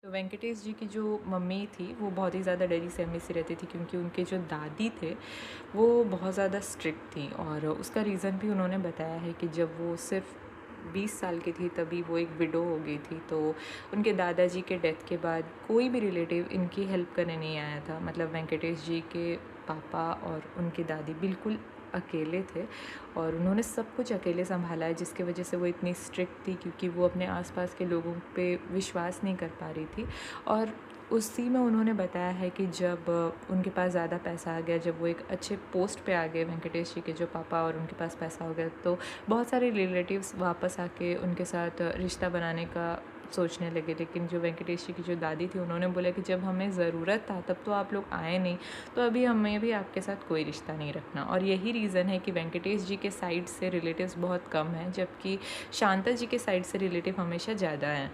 तो वेंकटेश जी की जो मम्मी थी वो बहुत ही ज़्यादा डरी सहमी सी रहती थी, क्योंकि उनके जो दादी थे वो बहुत ज़्यादा स्ट्रिक्ट थी। और उसका रीज़न भी उन्होंने बताया है कि जब वो सिर्फ 20 साल की थी तभी वो एक विडो हो गई थी। तो उनके दादाजी के डेथ के बाद कोई भी रिलेटिव इनकी हेल्प करने नहीं आया था। मतलब वेंकटेश जी के पापा और उनकी दादी बिल्कुल अकेले थे और उन्होंने सब कुछ अकेले संभाला है, जिसकी वजह से वो इतनी स्ट्रिक्ट थी, क्योंकि वो अपने आसपास के लोगों पे विश्वास नहीं कर पा रही थी। और उसी में उन्होंने बताया है कि जब उनके पास ज़्यादा पैसा आ गया, जब वो एक अच्छे पोस्ट पे आ गए वेंकटेश जी के जो पापा, और उनके पास पैसा हो गया, तो बहुत सारे रिलेटिव्स वापस आके उनके साथ रिश्ता बनाने का सोचने लगे। लेकिन जो वेंकटेश जी की जो दादी थी उन्होंने बोला कि जब हमें ज़रूरत था तब तो आप लोग आए नहीं, तो अभी हमें भी आपके साथ कोई रिश्ता नहीं रखना। और यही रीज़न है कि वेंकटेश जी के साइड से रिलेटिव्स बहुत कम हैं, जबकि शांता जी के साइड से रिलेटिव हमेशा ज़्यादा हैं।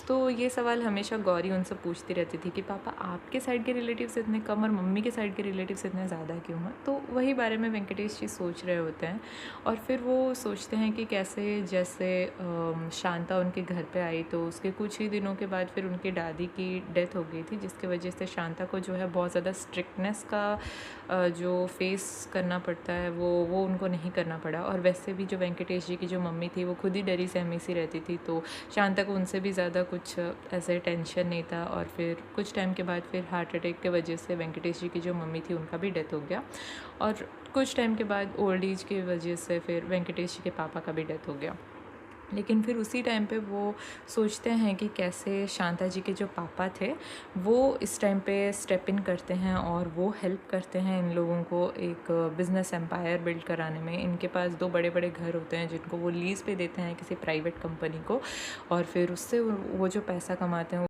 तो ये सवाल हमेशा गौरी उनसे पूछती रहती थी कि पापा आपके साइड के रिलेटिव्स इतने कम और मम्मी के साइड के रिलेटिव्स इतने ज़्यादा क्यों हैं। तो वही बारे में वेंकटेश जी सोच रहे होते हैं और फिर वो सोचते हैं कि कैसे जैसे शांता उनके घर पे आई तो उसके कुछ ही दिनों के बाद फिर उनकी दादी की डेथ हो गई थी, जिसकी वजह से शांता को जो है बहुत ज़्यादा स्ट्रिक्टनेस का जो फेस करना पड़ता है वो उनको नहीं करना पड़ा। और वैसे भी जो वेंकटेश जी की जो मम्मी थी वो खुद ही डरी सहमी सी रहती थी, तो शांता को उनसे भी ज़्यादा कुछ ऐसे टेंशन नहीं था। और फिर कुछ टाइम के बाद फिर हार्ट अटैक की वजह से वेंकटेश जी की जो मम्मी थी उनका भी डेथ हो गया। और कुछ टाइम के बाद ओल्ड एज की वजह से फिर वेंकटेश जी के पापा का भी डेथ हो गया। लेकिन फिर उसी टाइम पे वो सोचते हैं कि कैसे शांता जी के जो पापा थे वो इस टाइम पे स्टेप इन करते हैं और वो हेल्प करते हैं इन लोगों को एक बिज़नेस एम्पायर बिल्ड कराने में। इनके पास 2 बड़े-बड़े घर होते हैं जिनको वो लीज़ पे देते हैं किसी प्राइवेट कंपनी को, और फिर उससे वो जो पैसा कमाते हैं